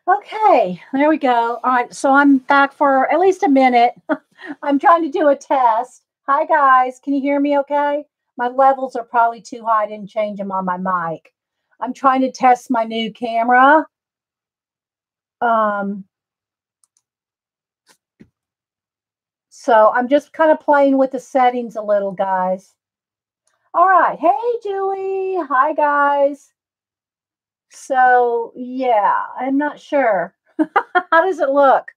Okay, there we go. All right, so I'm back for at least a minute. I'm trying to do a test. Hi, guys. Can you hear me okay? My levels are probably too high. I didn't change them on my mic. I'm trying to test my new camera. Um, so I'm just kind of playing with the settings a little, guys. All right. Hey, Julie. Hi, guys. So, yeah, I'm not sure. How does it look?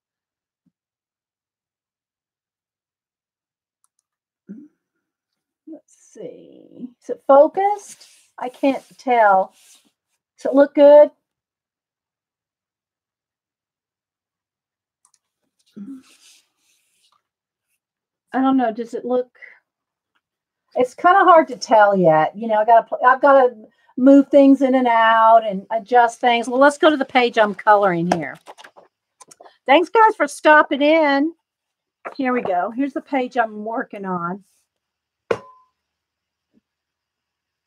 Let's see. Is it focused? I can't tell. Does it look good? I don't know. Does it look? It's kind of hard to tell yet. I've got to move things in and out and adjust things. Well, let's go to the page I'm coloring here. Thanks, guys, for stopping in. Here we go. Here's the page I'm working on.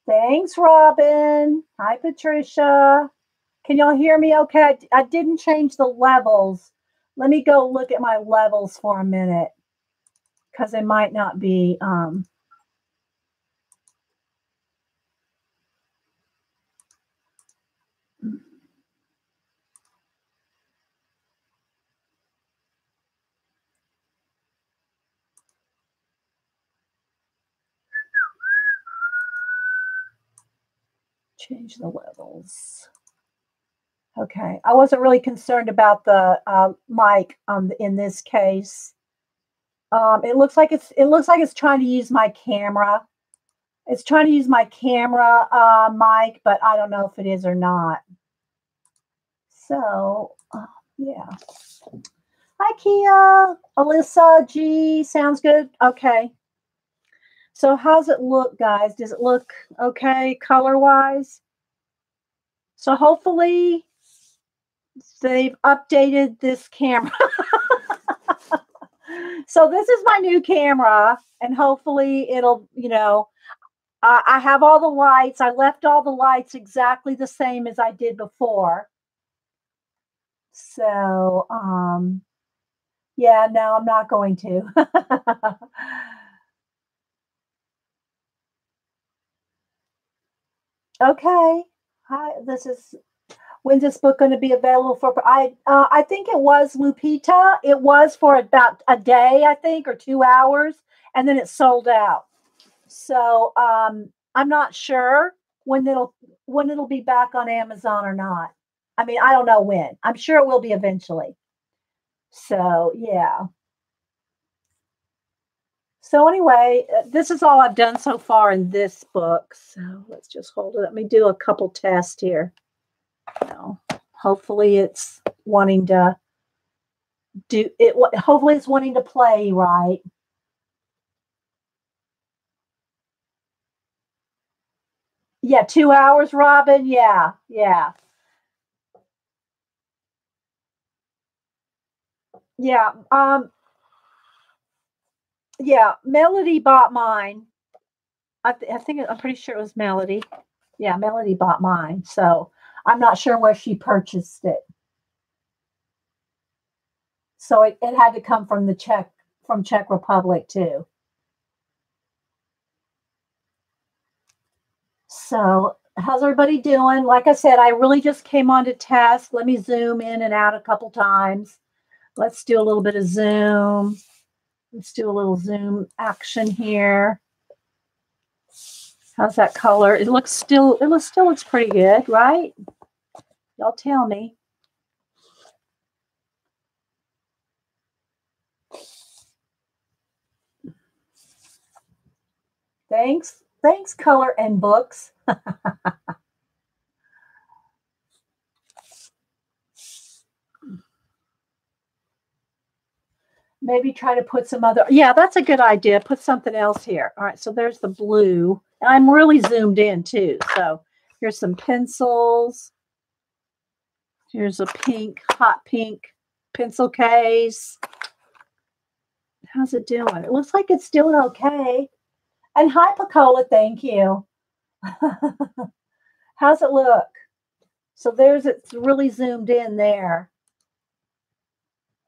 Thanks, Robin. Hi, Patricia. Can y'all hear me okay? I didn't change the levels. Let me go look at my levels for a minute because they might not be. Change the levels. Okay, I wasn't really concerned about the mic in this case. It looks like it's trying to use my camera. It's trying to use my camera mic, but I don't know if it is or not. So yeah. Hi, Kia, Alyssa, G. Sounds good. Okay. So how's it look, guys? Does it look okay color wise? So hopefully they've updated this camera. So this is my new camera, and hopefully I have all the lights. I left all the lights exactly the same as I did before. So, yeah, no, I'm not going to. Okay. Hi, when's this book going to be available for? I think it was Lupita. It was for about a day, I think, or 2 hours, and then it sold out. So I'm not sure when it'll be back on Amazon or not. I mean, I don't know when. I'm sure it will be eventually. So yeah. So anyway, this is all I've done so far in this book. So let's just hold it. Let me do a couple tests here. Hopefully it's wanting to do it. Hopefully it's wanting to play right. Yeah, 2 hours, Robin. Yeah, yeah, yeah. Yeah. Melody bought mine. I think I'm pretty sure it was Melody. Yeah, Melody bought mine. So I'm not sure where she purchased it. So it had to come from Czech Republic too. So how's everybody doing? Like I said, I really just came on to test. Let me zoom in and out a couple times. Let's do a little bit of zoom. Let's do a little zoom action here. How's that color? Still looks pretty good, right? Y'all tell me. Thanks, Color and Books. Maybe try to put some other. Yeah, that's a good idea. Put something else here. All right, so there's the blue. And I'm really zoomed in too. So here's some pencils. Here's a hot pink pencil case. How's it doing? It looks like it's doing okay. And hi, Pacola, thank you. How's it look? So there's, it's really zoomed in there.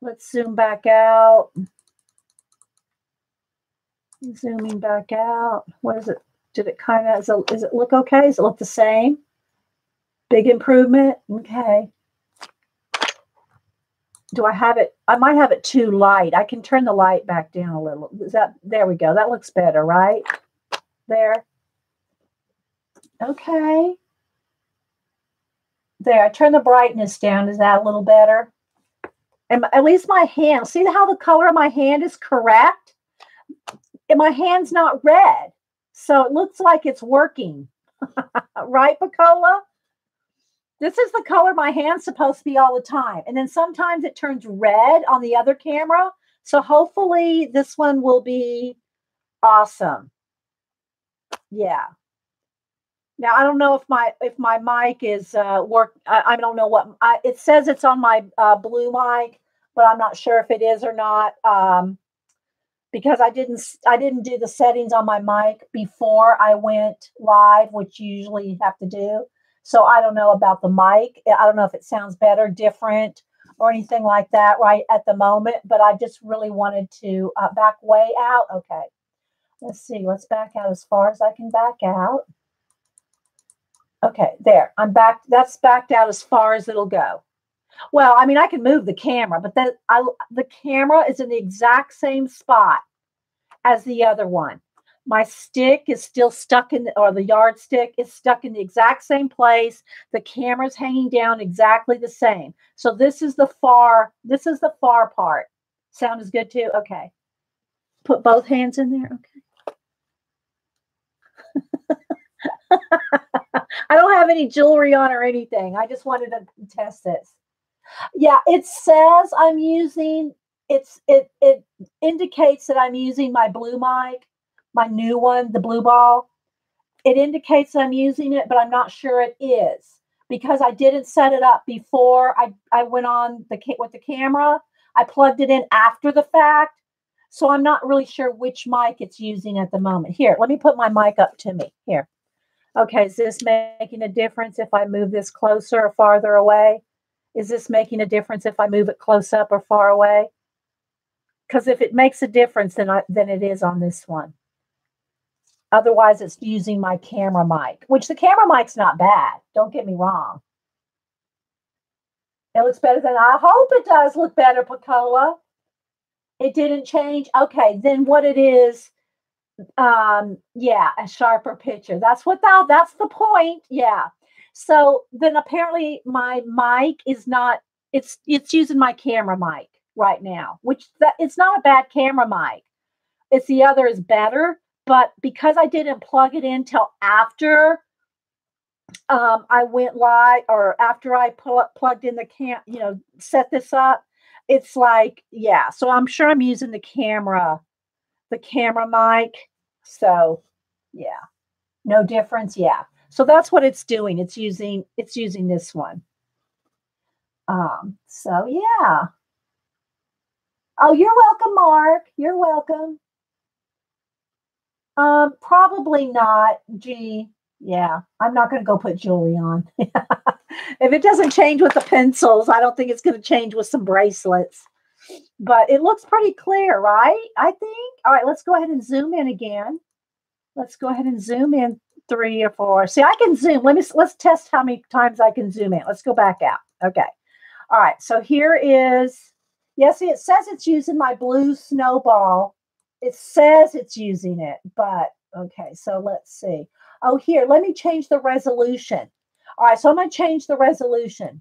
Let's zoom back out. Zooming back out. What is it? Did it kind of, does it look okay? Does it look the same? Big improvement? Okay. Do I have it? I might have it too light. I can turn the light back down a little. Is that, there we go. That looks better, right? There. Okay. There, I turn the brightness down. Is that a little better? And at least my hand, see how the color of my hand is correct? And my hand's not red. So it looks like it's working. Right, Pacola? This is the color my hand's supposed to be all the time. And then sometimes it turns red on the other camera. So hopefully this one will be awesome. Yeah. Now I don't know if my mic is work. I don't know what it says. It's on my blue mic, but I'm not sure if it is or not. Because I didn't do the settings on my mic before I went live, which you usually have to do. So I don't know about the mic. I don't know if it sounds better, different, or anything like that right at the moment. But I just really wanted to back way out. Okay, let's see. Let's back out as far as I can back out. Okay, there. I'm back. That's backed out as far as it'll go. Well, I mean, I can move the camera, but the camera is in the exact same spot as the other one. My stick is still stuck in, or the yardstick is stuck in the exact same place. The camera's hanging down exactly the same. So this is the far part. Sound is good too? Okay. Put both hands in there. Okay. I don't have any jewelry on or anything. I just wanted to test this. Yeah, it says I'm using, it indicates that I'm using my blue mic, my new one, the Blue Ball. It indicates I'm using it, but I'm not sure it is because I didn't set it up before I went on with the camera. I plugged it in after the fact. So I'm not really sure which mic it's using at the moment. Here, let me put my mic up to me. Here. Okay, is this making a difference if I move this closer or farther away? Is this making a difference if I move it close up or far away? Because if it makes a difference, then it is on this one. Otherwise, it's using my camera mic, which the camera mic's not bad. Don't get me wrong. It looks better than I hope it does look better, Pacola. It didn't change. Okay, then what it is, yeah, a sharper picture. That's the point. Yeah. So then apparently my mic is not, it's using my camera mic right now, which it's not a bad camera mic. It's the other is better, but because I didn't plug it in till after I went live, or after I plugged in the set this up, it's like, yeah. So I'm sure I'm using the camera mic. So yeah, no difference. Yeah. So that's what it's doing. It's using this one. So yeah. Oh, you're welcome, Mark. You're welcome. Probably not. Gee, yeah. I'm not gonna go put jewelry on. If it doesn't change with the pencils, I don't think it's gonna change with some bracelets. But it looks pretty clear, right? I think. All right, let's go ahead and zoom in again. Let's go ahead and zoom in 3 or 4. See, I can zoom. Let's test how many times I can zoom in. Let's go back out. Okay. All right. So here is, yes, see, it says it's using my blue snowball. It says it's using it, but okay. So let's see. Oh, here, let me change the resolution. All right. So I'm going to change the resolution.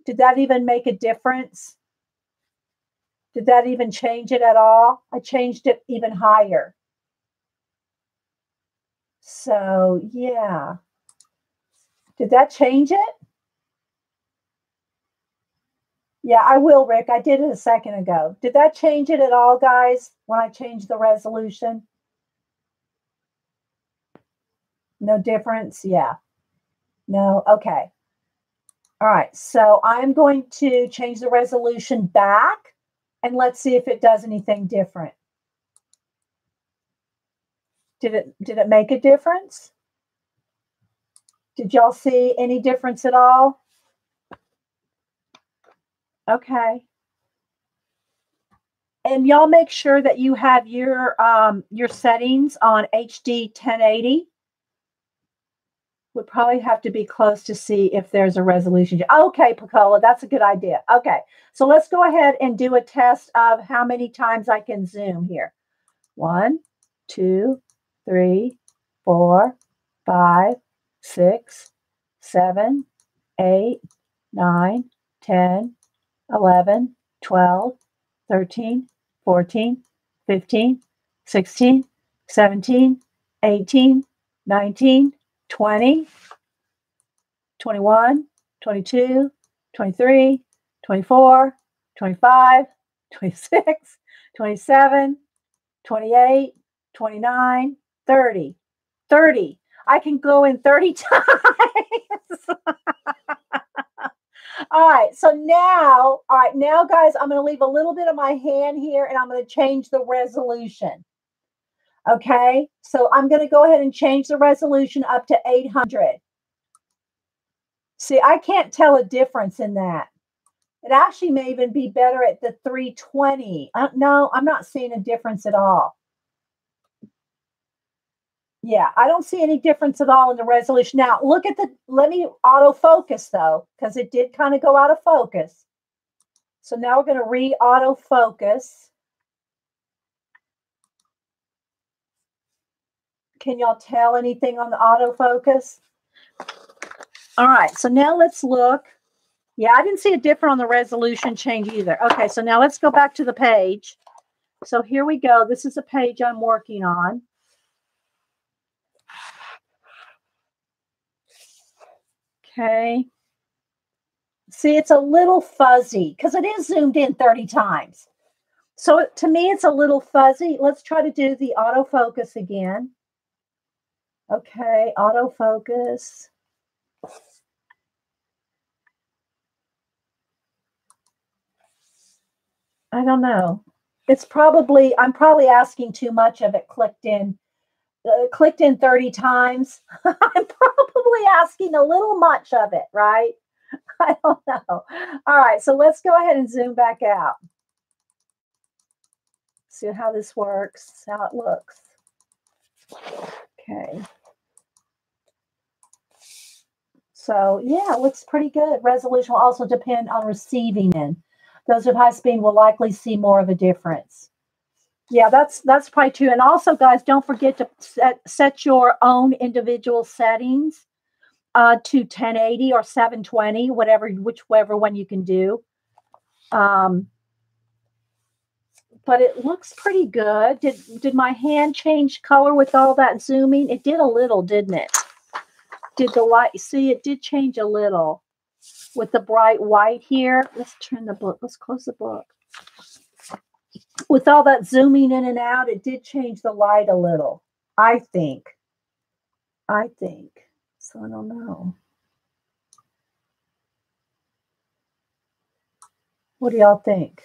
Did that even make a difference? Did that even change it at all? I changed it even higher. So, yeah. Did that change it? Yeah, I will, Rick. I did it a second ago. Did that change it at all, guys, when I changed the resolution? No difference? Yeah. No? Okay. All right. So I'm going to change the resolution back, and let's see if it does anything different. Did it make a difference? Did y'all see any difference at all? Okay. And y'all make sure that you have your settings on HD 1080. Would probably have to be close to see if there's a resolution. Okay, Pacola, that's a good idea. Okay, so let's go ahead and do a test of how many times I can zoom here. 1, 2, 3, 4, 5, 6, 7, 8, 9, 10, 11, 12, 13, 14, 15, 16, 17, 18, 19, 20, 21, 22, 23, 24, 25, 26, 27, 28, 29, 30. 30. I can go in 30 times. All right, now guys, I'm going to leave a little bit of my hand here and I'm going to change the resolution. Okay, so I'm going to go ahead and change the resolution up to 800. See, I can't tell a difference in that. It actually may even be better at the 320. No, I'm not seeing a difference at all. Yeah, I don't see any difference at all in the resolution. Now, look at let me autofocus though, because it did kind of go out of focus. So now we're going to re-autofocus. Can y'all tell anything on the autofocus? All right, so now let's look. Yeah, I didn't see a difference on the resolution change either. Okay, so now let's go back to the page. So here we go. This is a page I'm working on. Okay. See, it's a little fuzzy because it is zoomed in 30 times. So to me, it's a little fuzzy. Let's try to do the autofocus again. Okay, autofocus. I don't know. I'm probably asking too much of it clicked in 30 times. I'm probably asking a little much of it, right? I don't know. All right, so let's go ahead and zoom back out. See how this works, how it looks. Okay. So yeah, it looks pretty good. Resolution will also depend on receiving end. Those with high speed will likely see more of a difference. Yeah, that's probably true. And also, guys, don't forget to set your own individual settings to 1080 or 720, whichever one you can do. But it looks pretty good. Did my hand change color with all that zooming? It did a little, didn't it? Did the light, see, it did change a little with the bright white here. Let's turn the book. Let's close the book. With all that zooming in and out, it did change the light a little, I think. So I don't know. What do y'all think?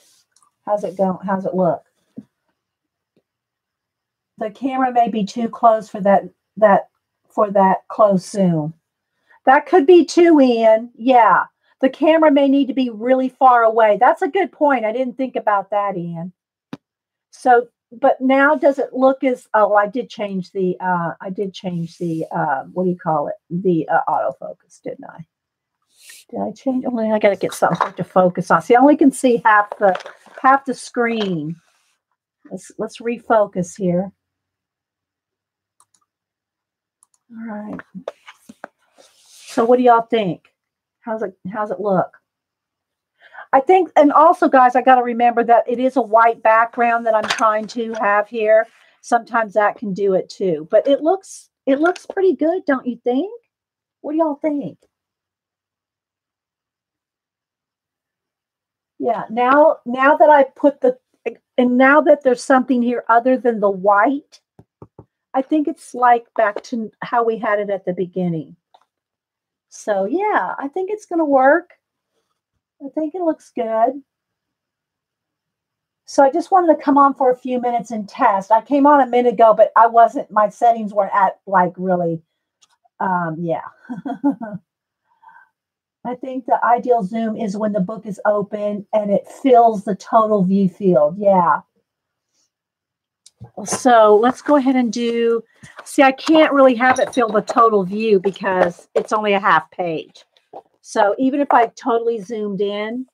How's it going? How's it look? The camera may be too close for that close zoom. That could be too, Ian. Yeah. The camera may need to be really far away. That's a good point. I didn't think about that, Ian. So, but now does it look as, oh, I did change the, what do you call it? The autofocus, didn't I? Did I change? Oh, I got to get something to focus on. See, I only can see half the screen. Let's refocus here. All right. So what do y'all think? How's it look? I think, and also, guys, I got to remember that it is a white background that I'm trying to have here. Sometimes that can do it too. But it looks pretty good, don't you think? What do y'all think? Yeah. Now that I put and now that there's something here other than the white, I think it's like back to how we had it at the beginning. So yeah, I think it's going to work. I think it looks good. So I just wanted to come on for a few minutes and test. I came on a minute ago, but my settings weren't at like really Yeah. I think the ideal zoom is when the book is open and it fills the total view field. Yeah. So let's go ahead and do, see, I can't really have it fill the total view because it's only a half page. So even if I totally zoomed in,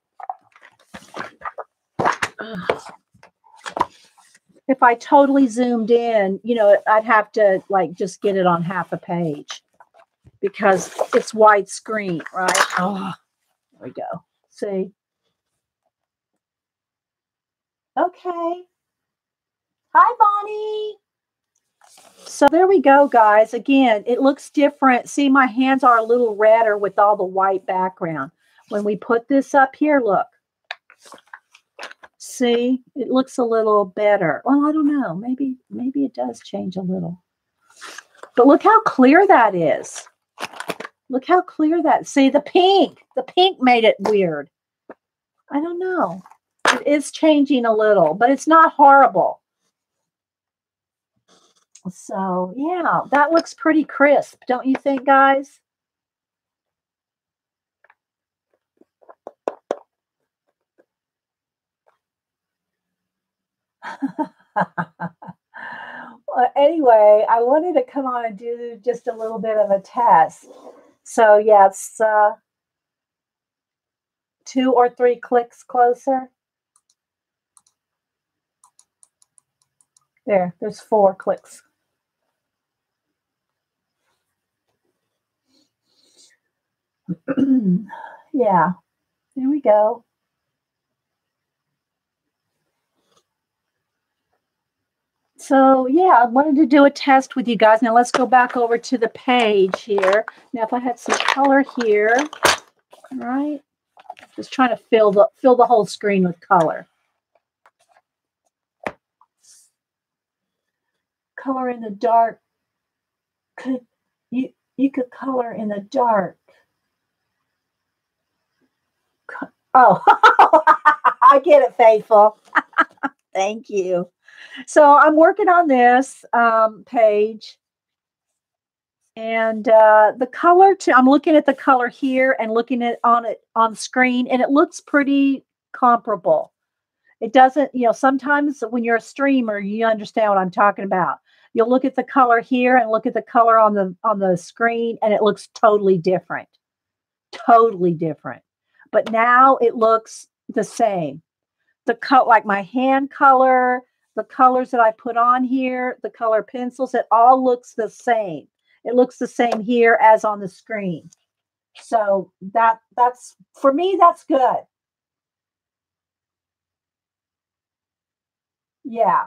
if I totally zoomed in, you know, I'd have to like just get it on half a page because it's widescreen, right? Oh, there we go. See? Okay. Hi, Bonnie. So there we go, guys. Again, it looks different. See, my hands are a little redder with all the white background. When we put this up here, look. See, it looks a little better. Well, I don't know. Maybe it does change a little. But look how clear that is. Look how clear that. See, the pink made it weird. I don't know. It is changing a little, but it's not horrible. So, yeah, that looks pretty crisp, don't you think, guys? Well, anyway, I wanted to come on and do just a little bit of a test. So, yes, 2 or 3 clicks closer. There's 4 clicks. Yeah, there we go. So, yeah, I wanted to do a test with you guys. Now, let's go back over to the page here. Now, if I had some color here, all right, just trying to fill the whole screen with color. Color in the dark. You could color in the dark. Oh, I get it, Faithful. Thank you. So I'm working on this page. And the color, I'm looking at the color here and looking at it on screen, and it looks pretty comparable. It doesn't, you know, sometimes when you're a streamer, you understand what I'm talking about. You'll look at the color here and look at the color on the screen, and it looks totally different. Totally different. But now it looks the same. The like my hand color, the colors that I put on here, the color pencils, it all looks the same. It looks the same here as on the screen. So that's for me, that's good. Yeah.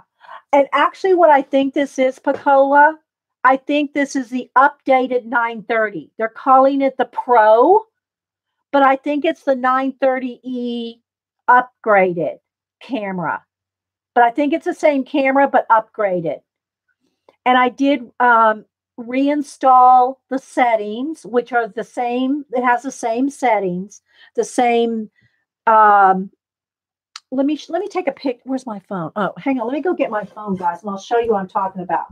And actually what I think this is, Pacola, I think this is the updated 930. They're calling it the Pro, but I think it's the 930E upgraded camera. But I think it's the same camera, but upgraded. And I did reinstall the settings, which are the same. It has the same settings, the same. Let me take a pic. Where's my phone? Oh, hang on. Let me go get my phone, guys, and I'll show you what I'm talking about.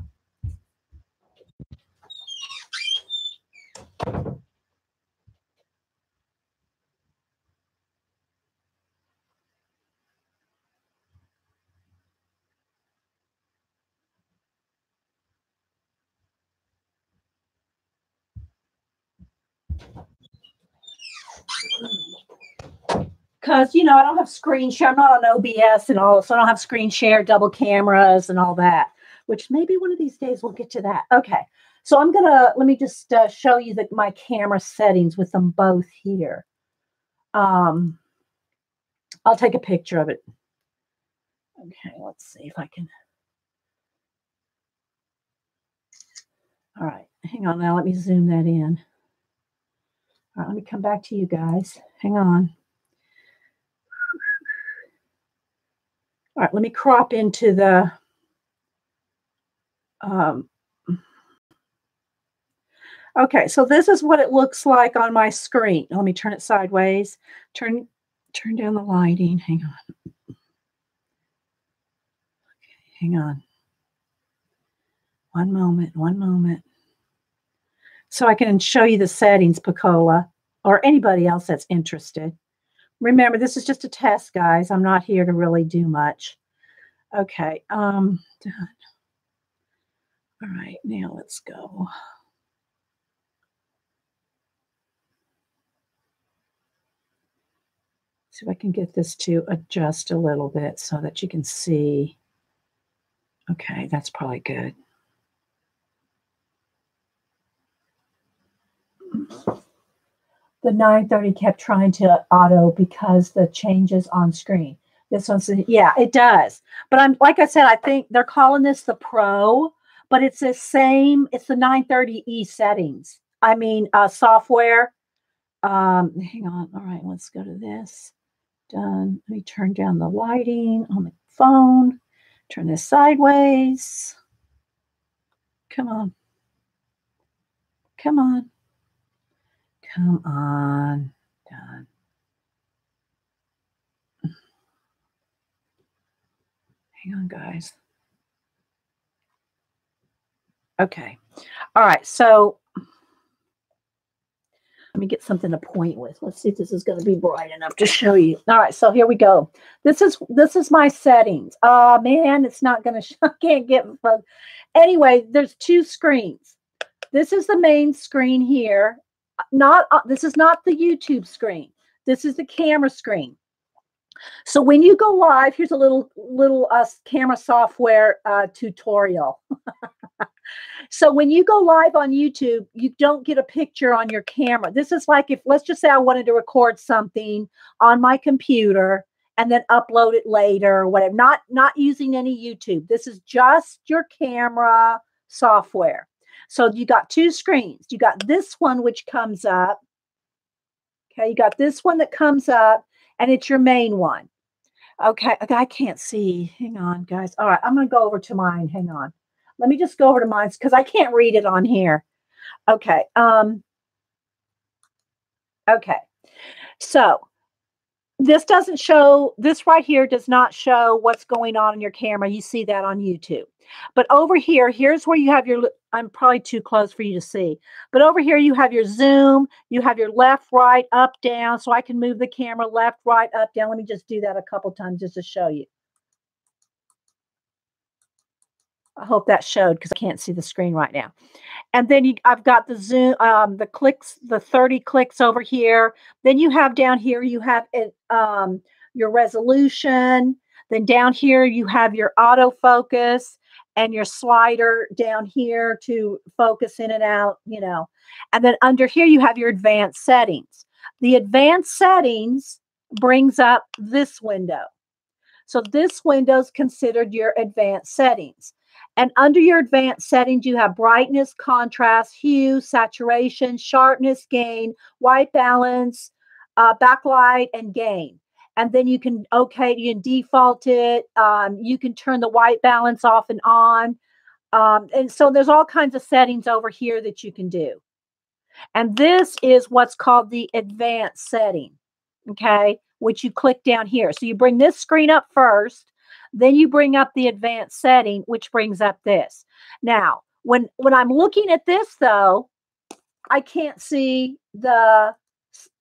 Because, you know, I don't have screen share. I'm not on OBS and all, so I don't have screen share, double cameras and all that, which maybe one of these days we'll get to that. Okay. So let me just show you my camera settings with them both here. I'll take a picture of it. Okay, let's see if I can. All right, hang on now. Let me zoom that in. All right, let me come back to you guys. Hang on. All right, let me crop into the okay, so this is what it looks like on my screen. Let me turn it sideways. Turn down the lighting. Hang on. Okay, hang on. One moment. so I can show you the settings, Picola, or anybody else that's interested. Remember, this is just a test, guys. I'm not here to really do much. Okay. Done. All right, now let's go. See if I can get this to adjust a little bit so that you can see. Okay, that's probably good. The 930 kept trying to auto because the changes on screen. This one's, yeah, it does. But I'm, like I said, I think they're calling this the Pro, but it's the same, it's the 930E settings. I mean, software. Hang on. All right, let's go to this. Done. Let me turn down the lighting on the phone. Turn this sideways. Come on. Come on. Come on. Done. Hang on, guys. Okay. All right. So let me get something to point with. Let's see if this is going to be bright enough to show you. All right. So here we go. This is my settings. Oh man, it's not going to. I can't get. Anyway, there's two screens. This is the main screen here. This is not the YouTube screen. This is the camera screen. So when you go live, here's a little camera software tutorial. So when you go live on YouTube, you don't get a picture on your camera. This is like if, let's just say I wanted to record something on my computer and then upload it later or whatever, not using any YouTube. This is just your camera software. So you got two screens. You got this one, which comes up. Okay, you got this one that comes up, and it's your main one. Okay, I can't see. Hang on, guys. All right, I'm going to go over to mine. Hang on. Let me just go over to mine because I can't read it on here. Okay. Okay. So this doesn't show, this right here does not show what's going on in your camera. You see that on YouTube. But over here, here's where you have your, I'm probably too close for you to see. But over here, you have your zoom, you have your left, right, up, down. So I can move the camera left, right, up, down. Let me just do that a couple times just to show you. I hope that showed because I can't see the screen right now. And then I've got the zoom, the clicks, the 30 clicks over here. Then you have down here, you have it, your resolution. Then down here, you have your autofocus and your slider down here to focus in and out, you know. And then under here, you have your advanced settings. The advanced settings brings up this window. So this window is considered your advanced settings. And under your advanced settings, you have brightness, contrast, hue, saturation, sharpness, gain, white balance, backlight, and gain. And then you can, you can default it. You can turn the white balance off and on. And so there's all kinds of settings over here that you can do. And this is what's called the advanced setting, okay, which you click down here. So you bring this screen up first. Then you bring up the advanced setting, which brings up this. Now, when I'm looking at this, though, I can't see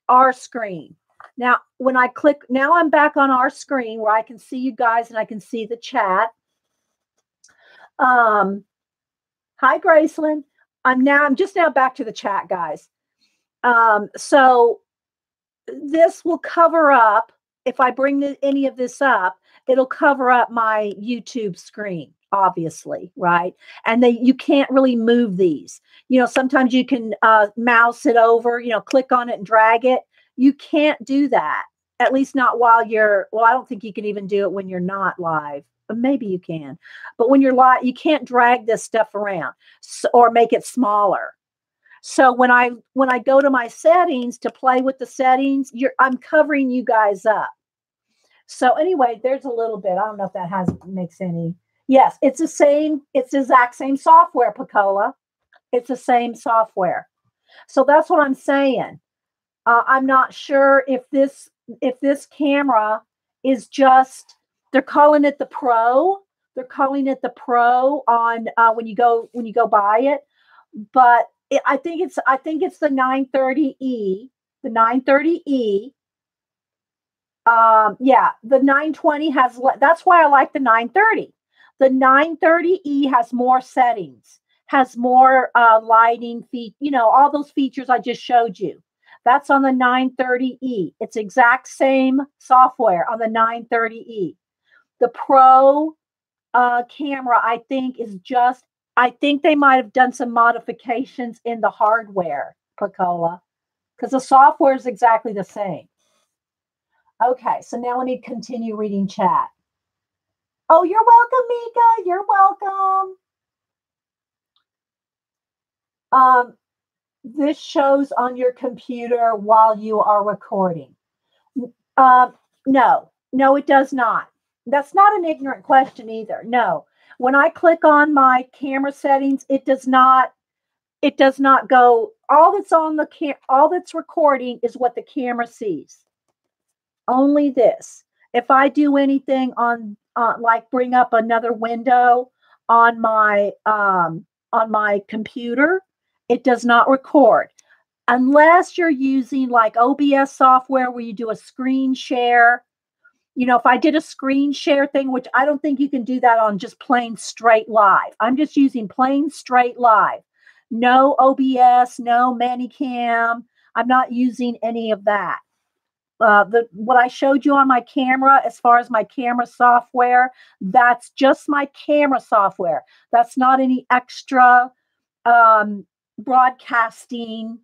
our screen. Now, when I click, now I'm back on our screen where I can see you guys and I can see the chat. Hi, Graceland. I'm just now back to the chat, guys. So this will cover up, if I bring any of this up, it'll cover up my YouTube screen, obviously, right? And you can't really move these. You know, sometimes you can mouse it over, you know, click on it and drag it. You can't do that, at least not while you're, well, I don't think you can even do it when you're not live. But maybe you can. But when you're live, you can't drag this stuff around or make it smaller. So when I go to my settings to play with the settings, I'm covering you guys up. So anyway, there's a little bit. I don't know if that makes any. Yes, it's the same. It's the exact same software, Picola. It's the same software. So that's what I'm saying. I'm not sure if this camera is just, they're calling it the Pro. They're calling it the Pro on when you go buy it. But I think it's the 930E, the 930E. Yeah, the 920 has, that's why I like the 930. The 930E has more settings, has more lighting all those features I just showed you. That's on the 930E. It's exact same software on the 930E. The Pro camera, I think they might have done some modifications in the hardware, Pacola, because the software is exactly the same. Okay, so now let me continue reading chat. Oh, you're welcome, Mika. You're welcome. This shows on your computer while you are recording. No, it does not. That's not an ignorant question either. No. When I click on my camera settings, it does not go. All that's on the all that's recording is what the camera sees. Only this. If I do anything on like bring up another window on my computer, it does not record unless you're using like OBS software where you do a screen share. If I did a screen share thing, which I don't think you can do that on just plain straight live. I'm just using plain straight live. No OBS, no Manicam. I'm not using any of that. What I showed you on my camera, as far as my camera software, that's just my camera software. That's not any extra broadcasting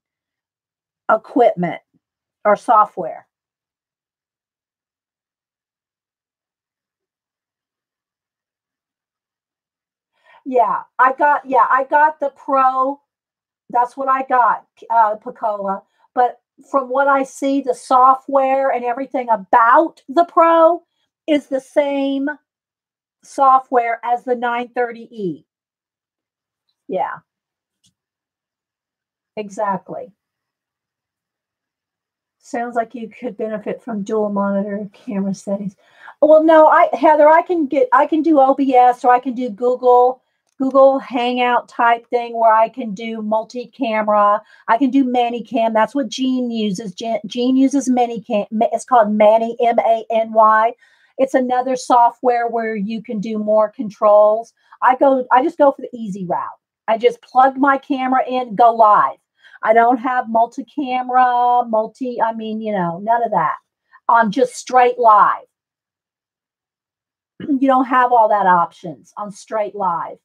equipment or software. Yeah, I got the Pro. That's what I got, Pacola. But from what I see, the software and everything about the Pro is the same software as the 930E. Yeah, exactly. Sounds like you could benefit from dual monitor camera settings. Well, no, Heather, I can do OBS, or I can do Google Hangout type thing where I can do multi-camera. I can do Manicam. That's what Gene uses. Gene uses Manicam. It's called Mani, Many. It's another software where you can do more controls. I just go for the easy route. I just plug my camera in, go live. I don't have multi-camera, none of that. On just straight live. You don't have all that options on straight live.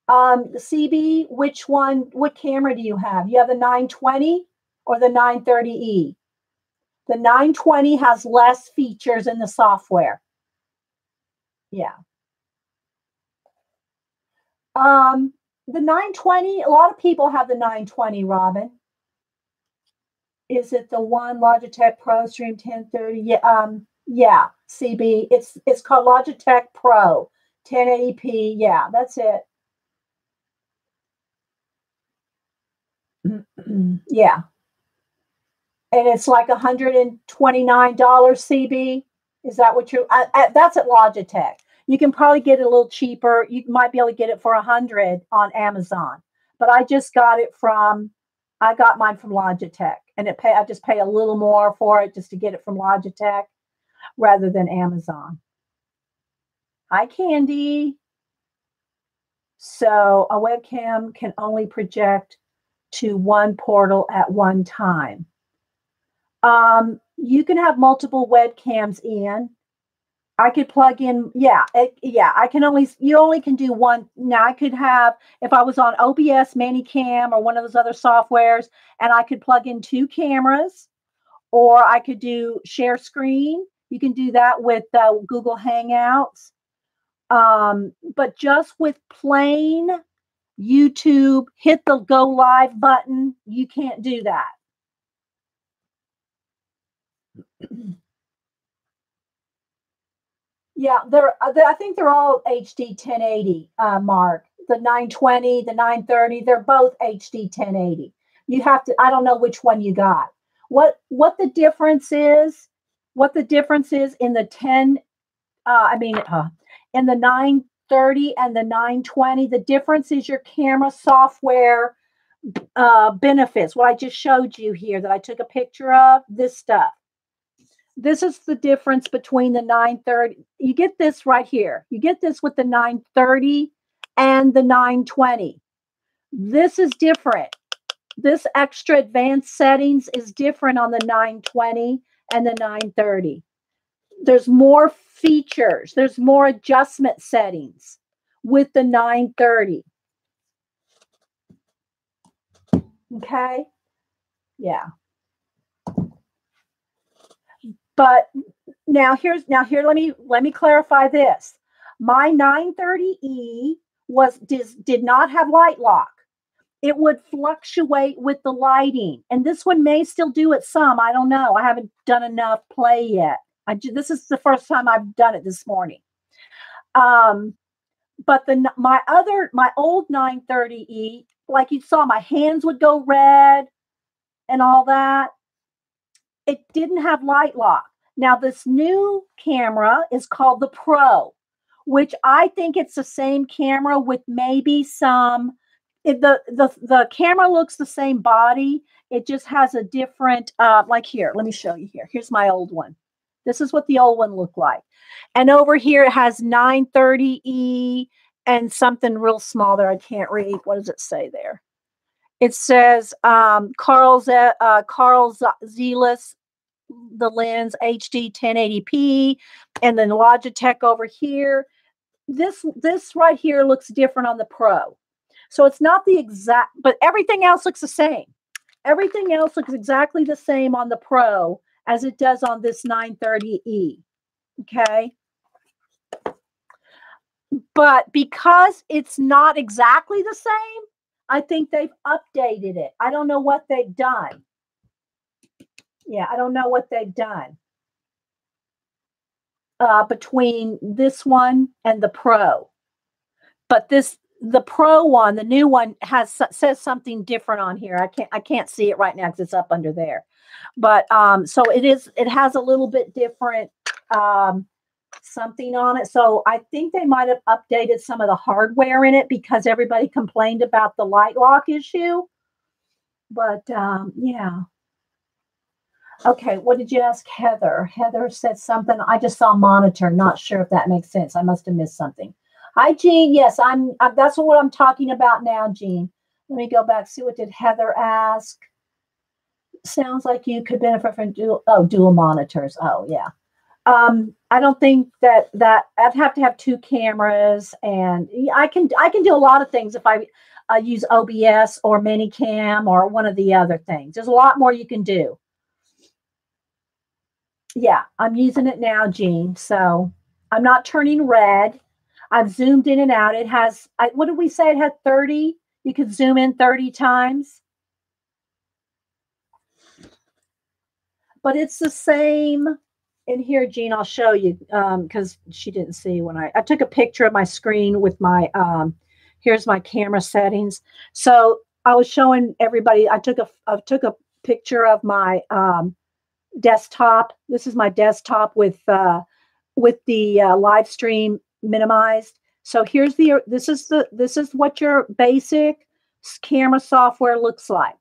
CB, what camera do you have? You have the 920 or the 930E? The 920 has less features in the software. Yeah. The 920, a lot of people have the 920, Robin. Is it the one Logitech Pro Stream 1030? Yeah, CB. It's called Logitech Pro 1080p. Yeah, that's it. Yeah. And it's like $129 CB. Is that what you're? That's at Logitech. You can probably get it a little cheaper. You might be able to get it for $100 on Amazon. But I got mine from Logitech, and I just pay a little more for it just to get it from Logitech rather than Amazon. Hi, Candy. So a webcam can only project to one portal at one time. You can have multiple webcams in. I could plug in, you only can do one. Now I could have, if I was on OBS, Manicam, or one of those other softwares, and I could plug in two cameras, or I could do share screen. You can do that with Google Hangouts. But just with plain YouTube, hit the go live button, you can't do that. Yeah, I think they're all HD 1080, Mark. The 920, the 930, they're both HD 1080. You have to, I don't know which one you got. What the difference is in the in the 930 and the 920. The difference is your camera software benefits. What I just showed you here that I took a picture of, this stuff. This is the difference between the 930. You get this right here. You get this with the 930 and the 920. This is different. This extra advanced settings is different on the 920 and the 930. There's more features. There's more adjustment settings with the 930. Okay? Yeah. But now let me clarify this. My 930E did not have light lock. It would fluctuate with the lighting, and this one may still do it some. I don't know. I haven't done enough play yet. This is the first time I've done it this morning. But my old 930E, like you saw, my hands would go red and all that. It didn't have light lock. Now this new camera is called the Pro, which I think it's the same camera with maybe some. The camera looks the same body. It just has a different, like here, let me show you here. Here's my old one. This is what the old one looked like. And over here, it has 930E and something real small there. I can't read. What does it say there? It says Carl Zeiss, the lens HD 1080p, and then Logitech over here. This right here looks different on the Pro. So it's not the exact, but everything else looks the same. Everything else looks exactly the same on the Pro as it does on this 930E. Okay. But because it's not exactly the same, I think they've updated it. I don't know what they've done. Yeah, I don't know what they've done between this one and the Pro. But the Pro one, the new one, says something different on here. I can't see it right now because it's up under there. But so it has a little bit different something on it. So I think they might have updated some of the hardware in it because everybody complained about the light lock issue. But yeah. Okay, what did you ask Heather? Heather said something. I just saw monitor. Not sure if that makes sense. I must have missed something. Hi, Jean. Yes, that's what I'm talking about now, Jean. Let me go back. See, what did Heather ask? Sounds like you could benefit from dual monitors. Oh, yeah. I don't think that I'd have to have two cameras, and I can do a lot of things if I use OBS or Minicam or one of the other things. There's a lot more you can do. Yeah, I'm using it now, Jean. So I'm not turning red. I've zoomed in and out. It has, what did we say? It had 30. You could zoom in 30 times. But it's the same. In here, Jean, I'll show you because she didn't see when I took a picture of my screen with my, here's my camera settings. So I was showing everybody, I took a picture of my desktop. This is my desktop with the live stream minimized. So here's this is what your basic camera software looks like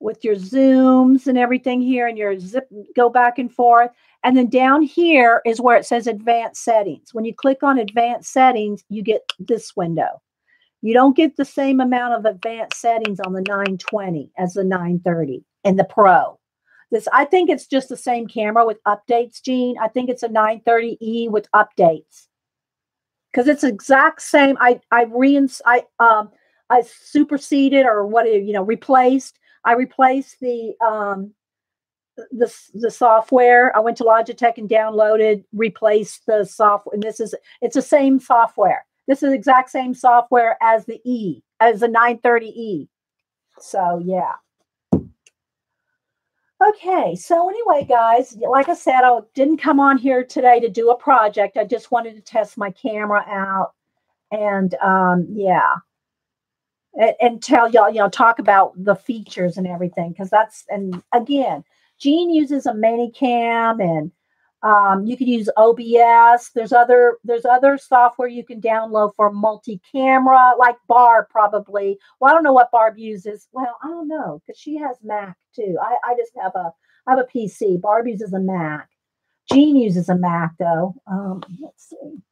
with your zooms and everything here, and your go back and forth. And then down here is where it says advanced settings. When you click on advanced settings, you get this window. You don't get the same amount of advanced settings on the 920 as the 930 and the Pro. I think it's just the same camera with updates, Jean. I think it's a 930E with updates. Because it's exact same. I superseded or replaced. I replaced the software. I went to Logitech and downloaded, replaced the software. And it's the same software. This is the exact same software as the 930E. So yeah. Okay, so anyway, guys, like I said, I didn't come on here today to do a project. I just wanted to test my camera out and yeah. And tell y'all, talk about the features and everything, because and again, Jean uses a Minicam, and You can use OBS. There's other software you can download for multi-camera, like Barb probably. Well, I don't know what Barb uses. Well, I don't know because she has Mac too. I just have a PC. Barb uses a Mac. Jean uses a Mac though. Let's see.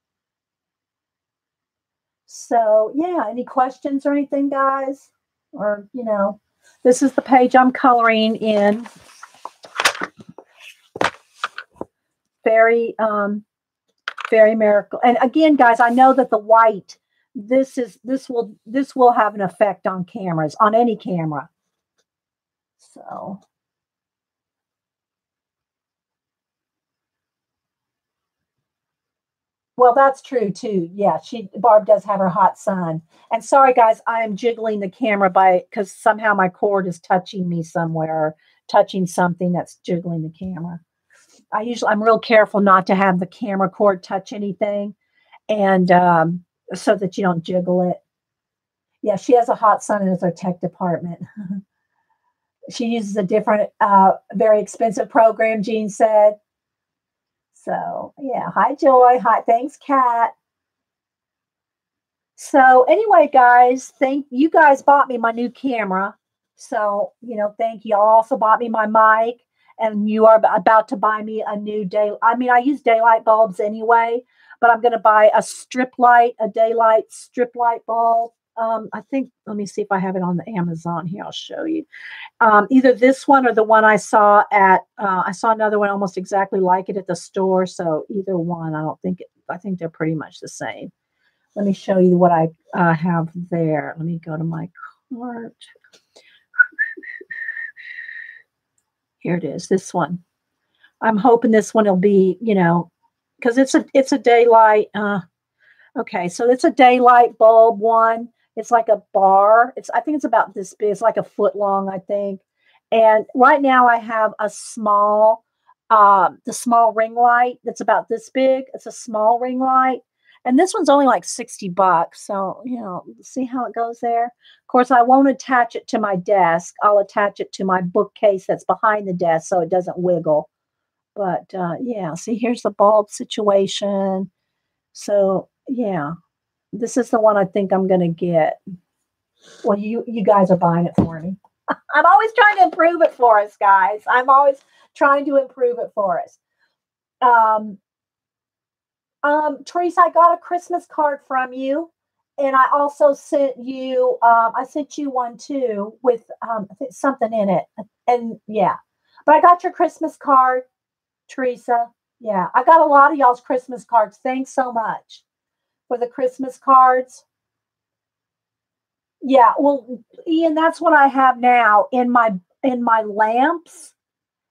So yeah, any questions or anything, guys? Or this is the page I'm coloring in. Very miracle. And again, guys, I know that the white, this will have an effect on cameras, on any camera. So well, that's true too. Yeah, Barb does have her hot sun. And sorry guys, I am jiggling the camera because somehow my cord is touching me somewhere, touching something that's jiggling the camera. I'm real careful not to have the camera cord touch anything, and so that you don't jiggle it. Yeah, she has a hot sun as her tech department. She uses a different, very expensive program, Jean said. So yeah, hi Joy, hi, thanks Kat. So anyway, guys, thank you guys bought me my new camera. So thank you. Y'all also bought me my mic, and you are about to buy me a new day. I mean, I use daylight bulbs anyway, but I'm going to buy a daylight strip light bulb. I think, let me see if I have it on the Amazon here. I'll show you. Either this one or the one I saw I saw another one almost exactly like it at the store. So either one, I think they're pretty much the same. Let me show you what I have there. Let me go to my cart. Here it is, this one. I'm hoping this one will be, because it's a daylight. Okay, so it's a daylight bulb one. It's like a bar. I think it's about this big. It's like a foot long, I think. And right now I have the small ring light that's about this big. It's a small ring light. And this one's only like $60. So, see how it goes there. Of course, I won't attach it to my desk. I'll attach it to my bookcase that's behind the desk so it doesn't wiggle. But yeah, see, here's the bulb situation. So yeah, this is the one I think I'm going to get. Well, you guys are buying it for me. I'm always trying to improve it for us, guys. I'm always trying to improve it for us. Teresa, I got a Christmas card from you, and I also sent you. I sent you one too with something in it, and yeah. But I got your Christmas card, Teresa. Yeah, I got a lot of y'all's Christmas cards. Thanks so much for the Christmas cards. Yeah, well, Ian, that's what I have now in my lamps.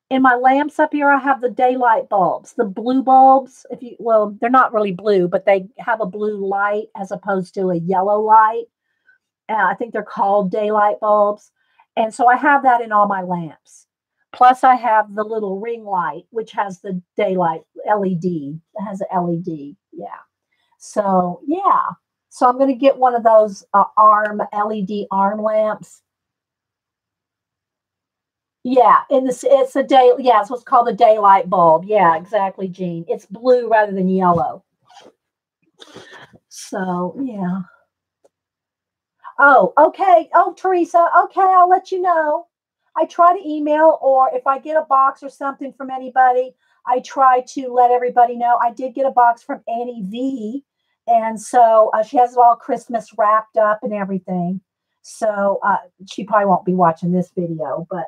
In my lamps up here, I have the daylight bulbs, the blue bulbs. Well, they're not really blue, but they have a blue light as opposed to a yellow light. I think they're called daylight bulbs. And so I have that in all my lamps. Plus, I have the little ring light, which has the daylight LED. It has an LED. Yeah. So, yeah. So I'm going to get one of those LED arm lamps. Yeah, it's what's called a daylight bulb. Yeah, exactly, Jean. It's blue rather than yellow. So, yeah. Oh, okay. Oh, Teresa. Okay, I'll let you know. I try to email, or if I get a box or something from anybody, I try to let everybody know. I did get a box from Annie V, and so she has it all Christmas wrapped up and everything. So she probably won't be watching this video, but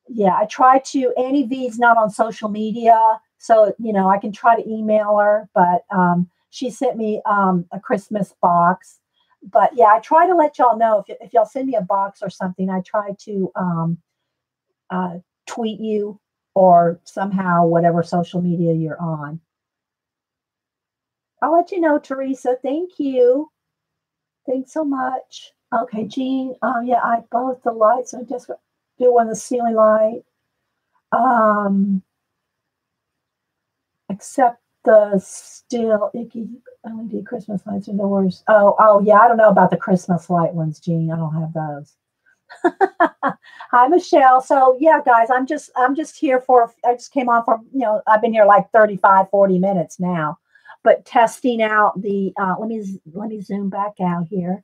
yeah, I try to. Annie V's not on social media, so I can try to email her, but she sent me a Christmas box. But yeah, I try to let y'all know if y'all send me a box or something. I try to tweet you or somehow whatever social media you're on. I'll let you know, Teresa. Thank you. Thanks so much. Okay, Jean. Yeah, I both the lights. I just do one the ceiling light. Except the still icky LED Christmas lights indoors. Oh, yeah. I don't know about the Christmas light ones, Jean. I don't have those. Hi, Michelle. So yeah, guys, I'm just here for, I just came on for, I've been here like 35, 40 minutes now, but testing out the, let me zoom back out here.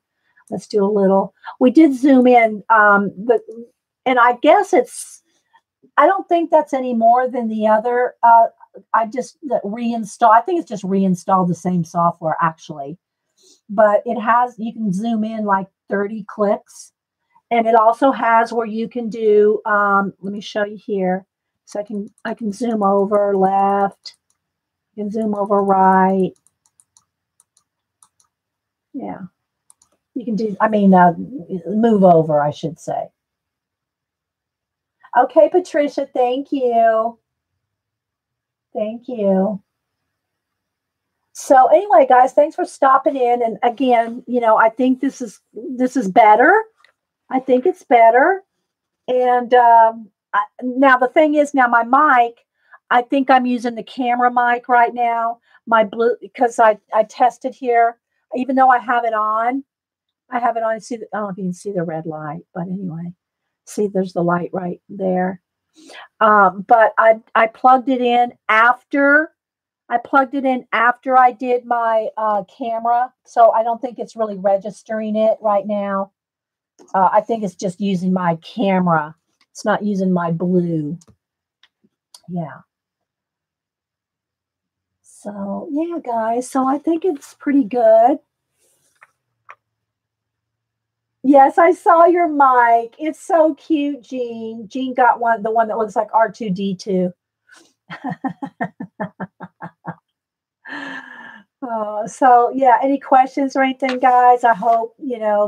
Let's do a little, we did zoom in, but, and I guess I don't think that's any more than the other, I just reinstall, I think it's just reinstalled the same software actually, but it has, you can zoom in like 30 clicks. And it also has where you can do, let me show you here. So I can zoom over left, you can zoom over right. Yeah. You can do, move over, I should say. Okay, Patricia, thank you. Thank you. So anyway, guys, thanks for stopping in. And again, I think this is better. I think it's better. And now the thing is, now my mic, I think I'm using the camera mic right now. My blue, because I tested here, even though I have it on. I have it on. See, I don't know if you can see the red light, but anyway, see, there's the light right there. But I plugged it in after. I plugged it in after I did my camera, so I don't think it's really registering it right now. I think it's just using my camera. It's not using my blue. Yeah. So, yeah, guys. So I think it's pretty good. Yes, I saw your mic. It's so cute, Jean. Jean got the one that looks like R2D2. So yeah, any questions or anything, guys? I hope,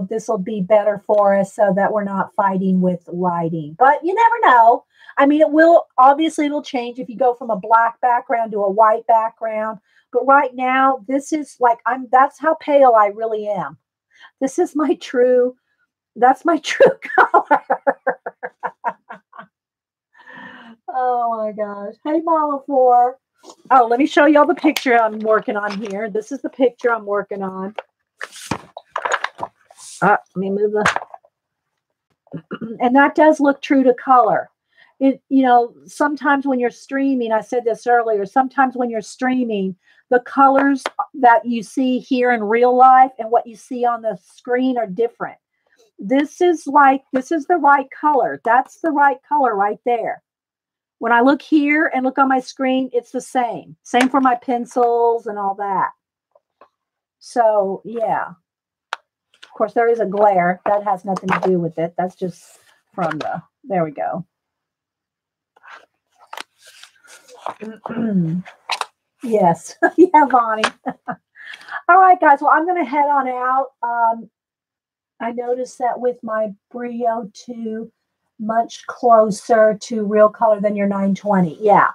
this will be better for us so that we're not fighting with lighting. But you never know. I mean, obviously it'll change if you go from a black background to a white background. But right now, this is like, that's how pale I really am. This is that's my true color. Oh my gosh. Hey, Mama 4. Oh, let me show y'all the picture I'm working on here. This is the picture I'm working on. Let me move and that does look true to color. Sometimes when you're streaming, I said this earlier, sometimes when you're streaming, the colors that you see here in real life and what you see on the screen are different. This is the right color. That's the right color right there. When I look here and look on my screen, it's the same. Same for my pencils and all that. So, yeah. Of course, there is a glare. That has nothing to do with it. That's just from there we go. Yes. Yeah, Bonnie. All right, guys. Well, I'm going to head on out. I noticed that with my Brio 2, much closer to real color than your 920. Yeah.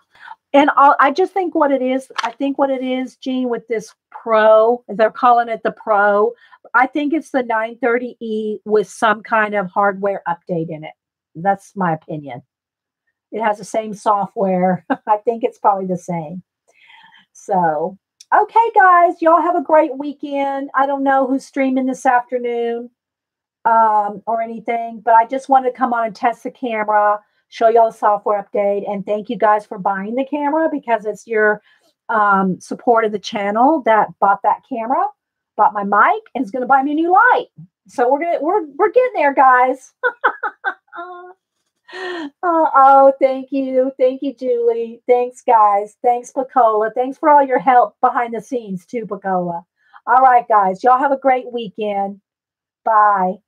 And I just think what it is, Jean, with this Pro, they're calling it the Pro. I think it's the 930E with some kind of hardware update in it. That's my opinion. It has the same software. I think it's probably the same. So, okay, guys, y'all have a great weekend. I don't know who's streaming this afternoon. Or anything, but I just wanted to come on and test the camera, show y'all the software update, and thank you guys for buying the camera because it's your support of the channel that bought that camera, bought my mic, and is going to buy me a new light. So we're getting there, guys. Thank you, Julie. Thanks, guys. Thanks, Pacola. Thanks for all your help behind the scenes too, Pacola. All right, guys, y'all have a great weekend. Bye.